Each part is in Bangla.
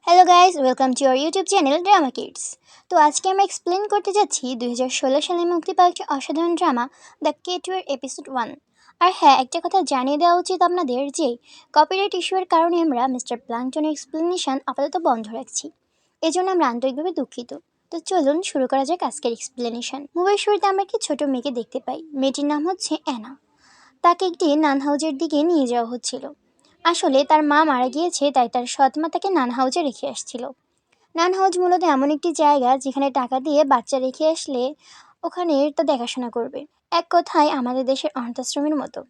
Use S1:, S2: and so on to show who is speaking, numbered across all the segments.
S1: Hello guys, welcome to our YouTube channel drama kids. তো আজকে আমরা এক্সপ্লেন করতে যাচ্ছি 2016 সালে মুক্তি পাওয়া একটি অসাধারণ ড্রামা দ্য কেটওয়ের এপিসোড 1। আর হ্যাঁ, একটা কথা জানিয়ে দেওয়া উচিত আপনাদের যে কপিরাইট ইস্যুয়ের কারণে আমরা মিস্টার প্লাঙ্কটনের এক্সপ্লেনেশন আপাতত বন্ধ রাখছি। এজন্য আমরা আন্তরিকভাবে দুঃখিত। তো চলুন শুরু করা যাক আজকের এক্সপ্লেনেশন। মুভির শুরুতে আমরা একটি ছোট মেয়েকে দেখতে পাই। মেয়েটির নাম হচ্ছে অ্যানা। তাকে একটি নান হাউজের দিকে নিয়ে যাওয়া হচ্ছিল। আসলে তার মা মারা গিয়েছে, তাই তার সৎ মা তাকে নান হাউজে রেখে আসছিল। নান হাউজ মূলত এমন একটি জায়গা যেখানে টাকা দিয়ে বাচ্চা রেখে আসলে ওখানে তা দেখাশোনা করবে। এক কথায় আমাদের দেশের অনাথাশ্রমের মতো।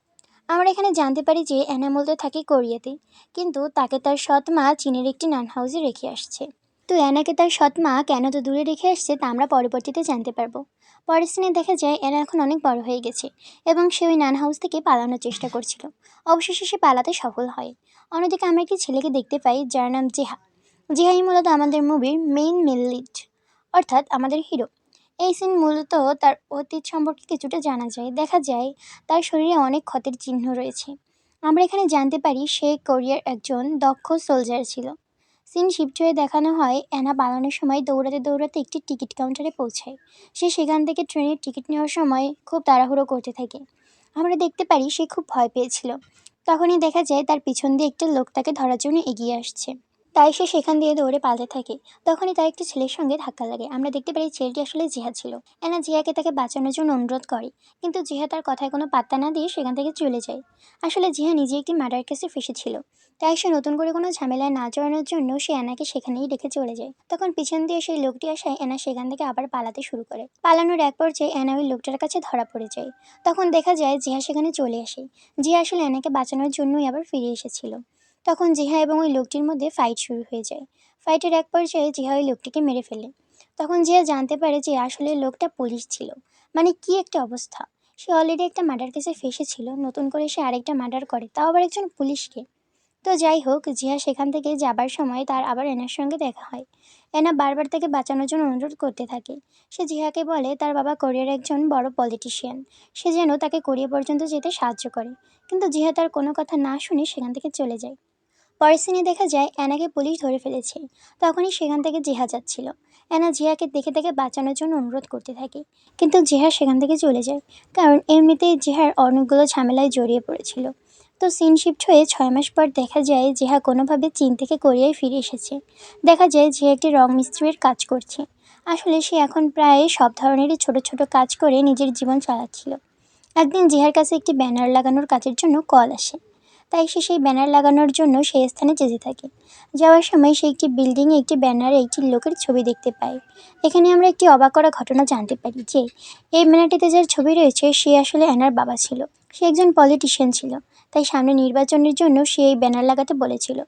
S1: আমরা এখানে জানতে পারি যে অ্যানা মূলত থাকে কোরিয়াতে, কিন্তু তাকে তার সৎ মা চীনের একটি নান হাউজে রেখে আসছে। তো অ্যানাকে তার সৎ মা কেন তো দূরে রেখে আসছে তা আমরা পরবর্তীতে জানতে পারবো। পরের সিনে দেখা যায় অ্যানা এখন অনেক বড় হয়ে গেছে এবং সে ওই নান হাউস থেকে পালানোর চেষ্টা করছিল। অবশেষে সে পালাতে সফল হয়। অন্যদিকে আমরা একটি ছেলেকে দেখতে পাই যার নাম জেহা। জেহাই মূলত আমাদের মুভির মেইন লিড, অর্থাৎ আমাদের হিরো। এই সিন মূলত তার অতীত সম্পর্কে কিছুটা জানা যায়। দেখা যায় তার শরীরে অনেক ক্ষতের চিহ্ন রয়েছে। আমরা এখানে জানতে পারি সে কোরিয়ার একজন দক্ষ সোলজার ছিল। সিন শিফট হয়ে দেখানো হয় অ্যানা পালানোর সময় দৌড়াতে দৌড়াতে একটি টিকিট কাউন্টারে পৌঁছায়। সে সেখান থেকে ট্রেনের টিকিট নেওয়ার সময় খুব তাড়াহুড়ো করতে থাকে। আমরা দেখতে পারি সে খুব ভয় পেয়েছিল। তখনই দেখা যায় তার পিছন দিয়ে একটা লোক তাকে ধরার জন্য এগিয়ে আসছে। তাই সে সেখান দিয়ে দৌড়ে পালাতে থাকে। তখনই তার একটি ছেলের সঙ্গে ধাক্কা লাগে। আমরা দেখতে পারি ছেলেটি আসলে জিহা ছিল। এনা জিহাকে তাকে বাঁচানোর জন্য অনুরোধ করে, কিন্তু জিহা তার কথায় কোনো পাত্তা না দিয়ে সেখান থেকে চলে যায়। আসলে জিহা নিজে একটি মার্ডার কেসে ফেসেছিল, তাই সে নতুন করে কোনো ঝামেলায় না জড়ানোর জন্য সে এনাকে সেখানেই রেখে চলে যায়। তখন পিছন দিয়ে সেই লোকটি আসায় এনা সেখান থেকে আবার পালাতে শুরু করে। পালানোর এক পর্যায়ে এনা ওই লোকটার কাছে ধরা পড়ে যায়। তখন দেখা যায় জিহা সেখানে চলে আসে। জিহা আসলে এনাকে বাঁচানোর জন্যই আবার ফিরে এসেছিল। তখন জিহা এবং ওই লোকটির মধ্যে ফাইট শুরু হয়ে যায়। ফাইটের এক পর্যায়ে জিহা ওই লোকটিকে মেরে ফেলে। তখন জিহা জানতে পারে যে আসলে লোকটা পুলিশ ছিল। মানে কি একটা অবস্থা! সে অলরেডি একটা মার্ডার কেসে ফেসেছিল, নতুন করে সে আরেকটা মার্ডার করে, তাও আবার একজন পুলিশকে। তো যাই হোক, জিহা সেখান থেকে যাবার সময় তার আবার এনার সঙ্গে দেখা হয়। এনা বারবার তাকে বাঁচানোর জন্য অনুরোধ করতে থাকে। সে জিহাকে বলে তার বাবা কোরিয়ার একজন বড় পলিটিশিয়ান, সে যেন তাকে কোরিয়া পর্যন্ত যেতে সাহায্য করে। কিন্তু জিহা তার কোনো কথা না শুনে সেখান থেকে চলে যায়। পরের সিনে দেখা যায় অ্যানাকে পুলিশ ধরে ফেলেছে। তখনই সেখান থেকে জিহা যাচ্ছিল। অ্যানা জিহাকে দেখে তাকে বাঁচানোর জন্য অনুরোধ করতে থাকে, কিন্তু জিহা সেখান থেকে চলে যায়, কারণ এমনিতেই জিহার অনেকগুলো ঝামেলায় জড়িয়ে পড়েছিল। তো সিন শিফট হয়ে 6 মাস পর দেখা যায় জিহা কোনোভাবে চীন থেকে কোরিয়ায় ফিরে এসেছে। দেখা যায় জিহা একটি রং মিস্ত্রির কাজ করছে। আসলে সে এখন প্রায় সব ধরনেরই ছোট ছোট কাজ করে নিজের জীবন চালাচ্ছিল। একদিন জিহার কাছে একটি ব্যানার লাগানোর কাজের জন্য কল আসে। তাই সে সেই ব্যানার লাগানোর জন্য সেই স্থানে যেতে থাকে। যাওয়ার সময় সে একটি বিল্ডিংয়ে একটি ব্যানারে একটি লোকের ছবি দেখতে পায়। এখানে আমরা একটি অবাক করা ঘটনা জানতে পারি যে এই ব্যানারটিতে যার ছবি রয়েছে সে আসলে অ্যানার বাবা ছিল। সে একজন পলিটিশিয়ান ছিল, তাই সামনে নির্বাচনের জন্য সে এই ব্যানার লাগাতে বলেছিল।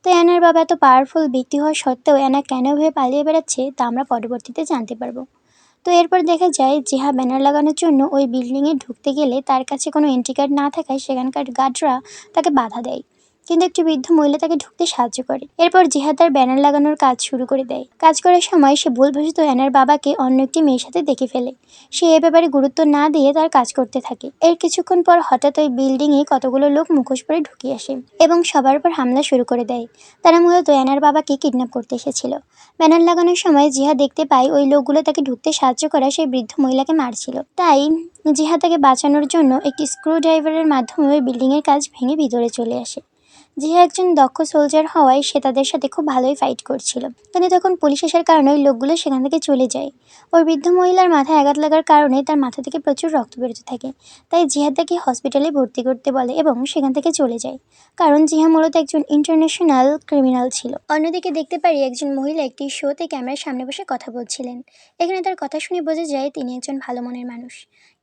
S1: তো অ্যানার বাবা এত পাওয়ারফুল ব্যক্তি হওয়া সত্ত্বেও অ্যানা কেন এভাবে পালিয়ে বেড়াচ্ছে তা আমরা পরবর্তীতে জানতে পারবো। তো এরপর দেখা যায় জিহা ব্যানার লাগানোর জন্য ওই বিল্ডিংয়ে ঢুকতে গেলে তার কাছে কোনো এন্ট্রি কার্ড না থাকায় সেখানকার গার্ডরা তাকে বাধা দেয়, কিন্তু একটি বৃদ্ধ মহিলা তাকে ঢুকতে সাহায্য করে। এরপর জিহা তার ব্যানার লাগানোর কাজ শুরু করে দেয়। কাজ করার সময় সে ভুলবশত অ্যানার বাবাকে অন্য একটি মেয়ের সাথে দেখে ফেলে। সে এ ব্যাপারে গুরুত্ব না দিয়ে তার কাজ করতে থাকে। এর কিছুক্ষণ পর হঠাৎ ওই বিল্ডিংয়ে কতগুলো লোক মুখোশ পরে ঢুকে আসে এবং সবার উপর হামলা শুরু করে দেয়। তারা মূলত অ্যানার বাবাকে কিডন্যাপ করতে এসেছিল। ব্যানার লাগানোর সময় জিহা দেখতে পায় ওই লোকগুলো তাকে ঢুকতে সাহায্য করা সেই বৃদ্ধ মহিলাকে মারছিল। তাই জিহা তাকে বাঁচানোর জন্য একটি স্ক্রু ড্রাইভারের মাধ্যমে ওই বিল্ডিংয়ের কাজ ভেঙে ভিতরে চলে আসে। জিহা একজন দক্ষ সোলজার হওয়ায় সে তাদের সাথে খুব ভালোই ফাইট করছিল, কিন্তু তখন পুলিশ আসার কারণে ওই লোকগুলো সেখান থেকে চলে যায়। ওই বৃদ্ধ মহিলার মাথায় আঘাত লাগার কারণে তার মাথা থেকে প্রচুর রক্ত বেরোতে থাকে। তাই জিহা তাকে হসপিটালে ভর্তি করতে বলে এবং সেখান থেকে চলে যায়, কারণ জিহা মূলত একজন ইন্টারন্যাশনাল ক্রিমিনাল ছিল। অন্যদিকে দেখতে পারি একজন মহিলা একটি শোতে ক্যামেরার সামনে বসে কথা বলছিলেন। এখানে তার কথা শুনে বোঝা যায় তিনি একজন ভালো মনের মানুষ।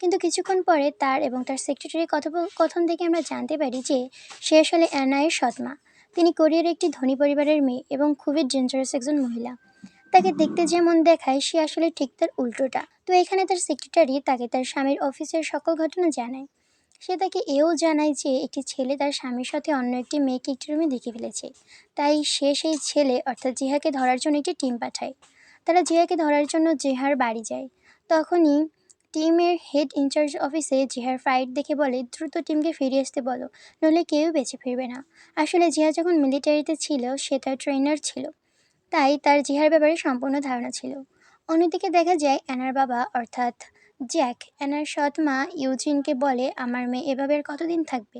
S1: কিন্তু কিছুক্ষণ পরে তার এবং তার সেক্রেটারির কথোপকথন থেকে আমরা জানতে পারি যে সে আসলে অ্যানায়ের সৎমা। তিনি কোরিয়ার একটি ধনী পরিবারের মেয়ে এবং খুবই ডেঞ্জারাস একজন মহিলা। তাকে দেখতে যেমন দেখায় সে আসলে ঠিক তার উল্টোটা। তো এখানে তার সেক্রেটারি তাকে তার স্বামীর অফিসের সকল ঘটনা জানায়। সে তাকে এও জানায় যে একটি ছেলে তার স্বামীর সাথে অন্য একটি মেয়েকে একটি রুমে দেখে ফেলেছে। তাই সে সেই ছেলে অর্থাৎ জিহাকে ধরার জন্য একটি টিম পাঠায়। তারা জিহাকে ধরার জন্য জিহার বাড়ি যায়। তখনই টিমের হেড ইনচার্জ অফিসে জিহার ফাইট দেখে বলে, দ্রুত টিমকে ফিরে আসতে বলো, নইলে কেউ বেঁচে ফিরবে না। আসলে জিহা যখন মিলিটারিতে ছিল সে তার ট্রেনার ছিল। তাই তার জিহার ব্যাপারে সম্পূর্ণ ধারণা ছিল। অন্যদিকে দেখা যায় অ্যানার বাবা অর্থাৎ জ্যাক অ্যানার সৎ মা ইউজিনকে বলে, আমার মেয়ে এভাবে আর কতদিন থাকবে।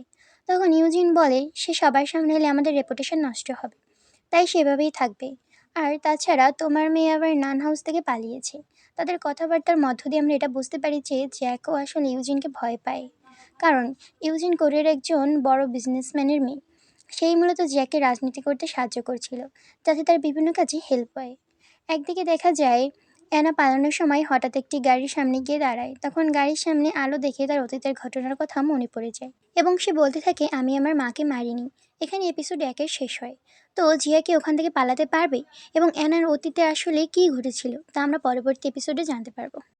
S1: তখন ইউজিন বলে, সে সবার সামনে এলে আমাদের রেপুটেশন নষ্ট হবে, তাই সেভাবেই থাকবে। আর তাছাড়া তোমার মেয়ে আবার নান হাউস থেকে পালিয়েছে। তাদের কথাবার্তার মধ্য দিয়ে আমরা এটা বুঝতে পারি যে জ্যাকও আসলে ইউজিনকে ভয় পায়, কারণ ইউজিন কোরিয়ার একজন বড় বিজনেসম্যানের মেয়ে। সেই মূলত জ্যাককে রাজনীতি করতে সাহায্য করছিল, যাতে তার বিভিন্ন কাজে হেল্প হয়। একদিকে দেখা যায় অ্যানা পালানোর সময় হঠাৎ একটি গাড়ির সামনে গিয়ে দাঁড়ায়। তখন গাড়ির সামনে আলো দেখে তার অতীতের ঘটনার কথা মনে পড়ে যায় এবং সে বলতে থাকে, আমি আমার মাকে মারিনি। এখানে এপিসোড 1-এর শেষ হয়। তো জিয়া কি ওখান থেকে পালাতে পারবে এবং অ্যানার অতীতে আসলে কী ঘটেছিল তা আমরা পরবর্তী এপিসোডে জানতে পারবো।